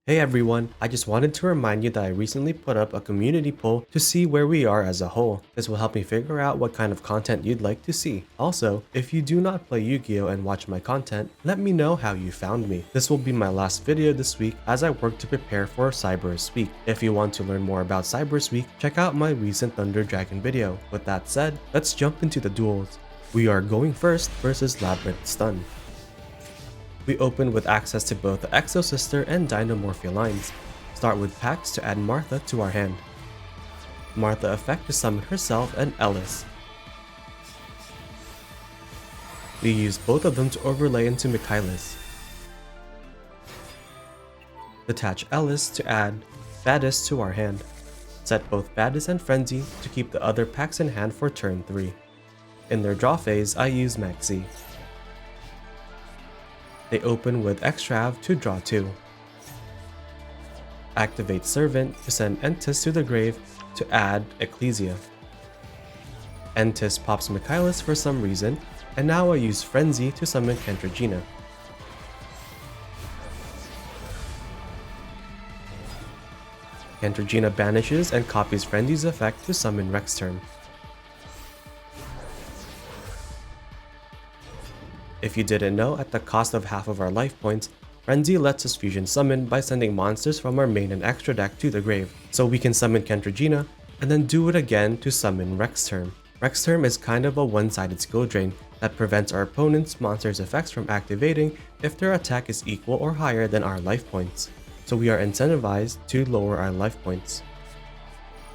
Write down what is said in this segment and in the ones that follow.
Hey everyone, I just wanted to remind you that I recently put up a community poll to see where we are as a whole. This will help me figure out what kind of content you'd like to see. Also, if you do not play Yu-Gi-Oh! And watch my content, let me know how you found me. This will be my last video this week as I work to prepare for Cyberse Week. If you want to learn more about Cyberse Week, check out my recent Thunder Dragon video. With that said, let's jump into the duels. We are going first versus Labrynth Stun. We open with access to both the Exosister and Dinomorphia lines. Start with packs to add Martha to our hand. Martha effect to summon herself and Ellis. We use both of them to overlay into Michaelis. Detach Ellis to add Badis to our hand. Set both Badis and Frenzy to keep the other packs in hand for turn 3. In their draw phase, I use Maxi. They open with Extrav to draw 2. Activate Servant to send Entis to the grave to add Ecclesia. Entis pops Michaelis for some reason, and now I use Frenzy to summon Kentragina. Kentragina banishes and copies Frenzy's effect to summon Rexturn. If you didn't know, at the cost of half of our life points, Frenzy lets us fusion summon by sending monsters from our main and extra deck to the grave. So we can summon Kentragina, and then do it again to summon Rexturn. Rexturn is kind of a one-sided skill drain that prevents our opponent's monsters' effects from activating if their attack is equal or higher than our life points. So we are incentivized to lower our life points.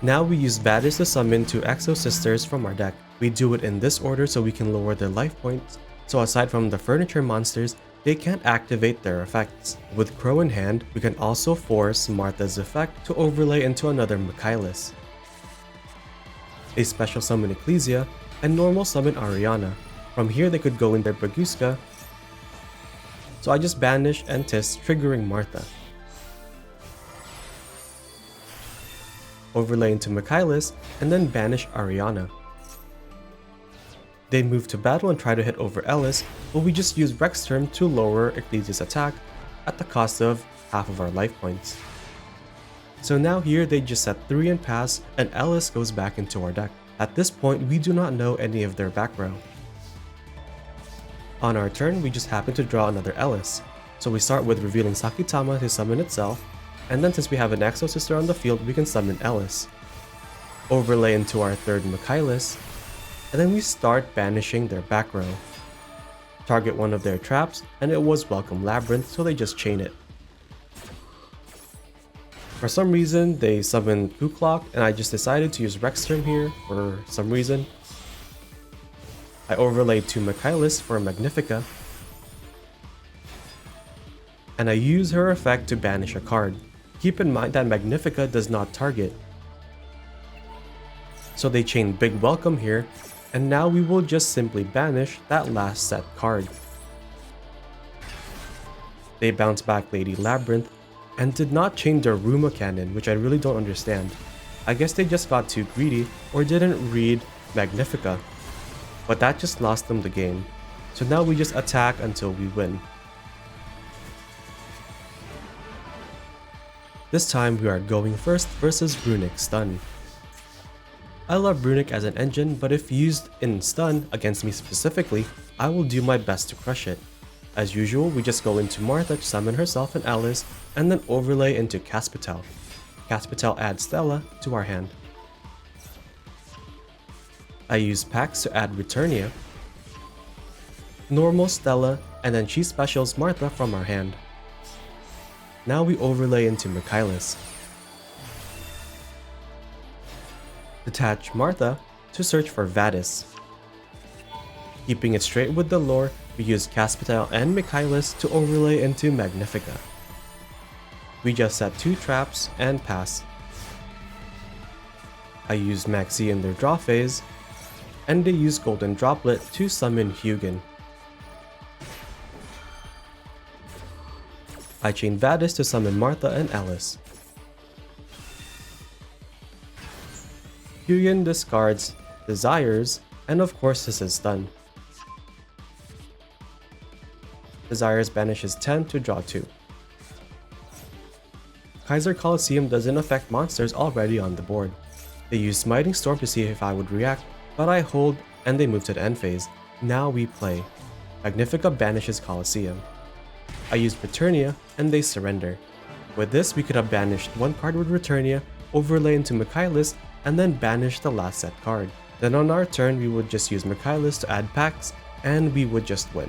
Now we use Badis to summon 2 Exosisters from our deck. We do it in this order so we can lower their life points. So aside from the furniture monsters, they can't activate their effects. With Crow in hand, we can also force Martha's effect to overlay into another Michaelis. They special summon Ecclesia and normal summon Ariana. From here they could go in their Braguska, so I just banish Entis, triggering Martha. Overlay into Michaelis and then banish Ariana. They move to battle and try to hit over Ellis, but we just use Rexturn to lower Ecclesia's attack at the cost of half of our life points. So now here they just set 3 and pass, and Ellis goes back into our deck. At this point, we do not know any of their back row. On our turn, we just happen to draw another Ellis. So we start with revealing Sakitama to summon itself, and then since we have an Exosister on the field, we can summon Ellis. Overlay into our third Michaelis, and then we start banishing their back row. Target one of their traps, and it was Welcome Labrynth, so they just chain it. For some reason, they summoned Kuklok, and I just decided to use Rexturn here for some reason. I overlaid 2 Michaelis for Magnifica, and I use her effect to banish a card. Keep in mind that Magnifica does not target. So they chain Big Welcome here, and now we will just simply banish that last set card. They bounce back Lady Labrynth and did not chain their Ruma Cannon, which I really don't understand. I guess they just got too greedy or didn't read Magnifica, but that just lost them the game. So now we just attack until we win. This time we are going first versus Runick Stun. I love Runick as an engine, but if used in stun against me specifically, I will do my best to crush it. As usual, we just go into Martha to summon herself and Alice, and then overlay into Caspitel. Caspitel adds Stella to our hand. I use packs to add Returnia, normal Stella, and then she specials Martha from our hand. Now we overlay into Michaelis. Detach Martha to search for Vadis. Keeping it straight with the lore, we use Caspitel and Michaelis to overlay into Magnifica. We just set 2 traps and pass. I use Maxi in their draw phase, and they use Golden Droplet to summon Hugin. I chain Vadis to summon Martha and Alice. Hugin discards Desires, and of course this is stun. Desires banishes 10 to draw 2. Kaiser Coliseum doesn't affect monsters already on the board. They use Smiting Storm to see if I would react, but I hold and they move to the end phase. Now we play. Magnifica banishes Coliseum. I use Returnia and they surrender. With this, we could have banished one card with Returnia, overlay into Michaelis, and then banish the last set card. Then on our turn, we would just use Michaelis to add packs, and we would just win.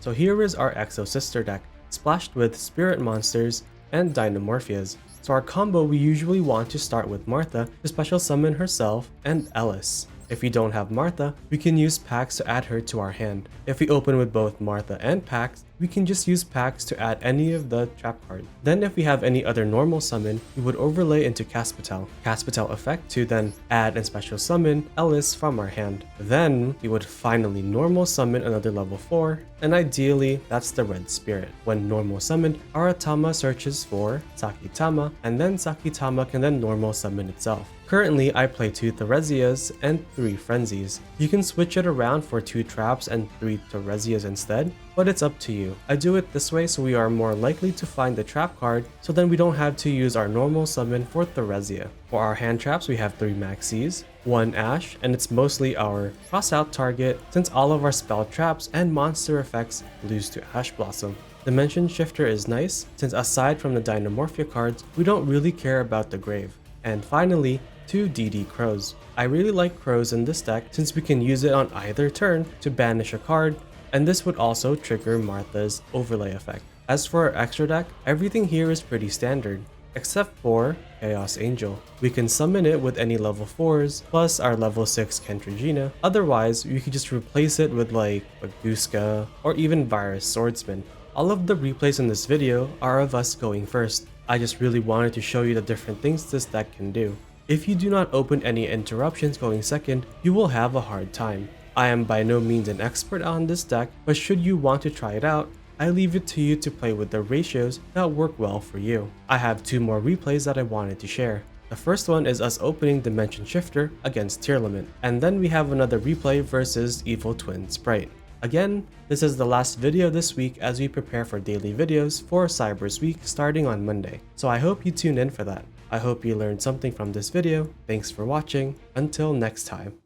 So here is our Exosister deck, splashed with Spirit Monsters and Dinomorphias. So our combo, we usually want to start with Martha to special summon herself and Ellis. If we don't have Martha, we can use packs to add her to our hand. If we open with both Martha and packs, we can just use packs to add any of the trap cards. Then if we have any other normal summon, we would overlay into Kaspatel effect to then add and special summon Ellis from our hand. Then we would finally normal summon another level 4, and ideally that's the red spirit. When normal summoned, Aratama searches for Sakitama, and then Sakitama can then normal summon itself. Currently, I play 2 Theresias and 3 Frenzies. You can switch it around for 2 traps and 3 Theresias instead, but it's up to you. I do it this way so we are more likely to find the trap card, so then we don't have to use our normal summon for Theresia. For our hand traps, we have 3 Maxis, 1 Ash, and it's mostly our cross out target since all of our spell traps and monster effects lose to Ash Blossom. Dimension Shifter is nice since aside from the Dinomorphia cards, we don't really care about the grave. And finally, 2 DD Crows. I really like Crows in this deck since we can use it on either turn to banish a card, and this would also trigger Martha's overlay effect. As for our extra deck, everything here is pretty standard, except for Chaos Angel. We can summon it with any level 4s, plus our level 6 Kentrigina. Otherwise, we could just replace it with like Baguska or even Virus Swordsman. All of the replays in this video are of us going first. I just really wanted to show you the different things this deck can do. If you do not open any interruptions going second, you will have a hard time. I am by no means an expert on this deck, but should you want to try it out, I leave it to you to play with the ratios that work well for you. I have 2 more replays that I wanted to share. The first one is us opening Dimension Shifter against Tearlament, and then we have another replay versus Evil Twin Spright. Again, this is the last video this week as we prepare for daily videos for Cyberse week starting on Monday, so I hope you tune in for that. I hope you learned something from this video. Thanks for watching. Until next time.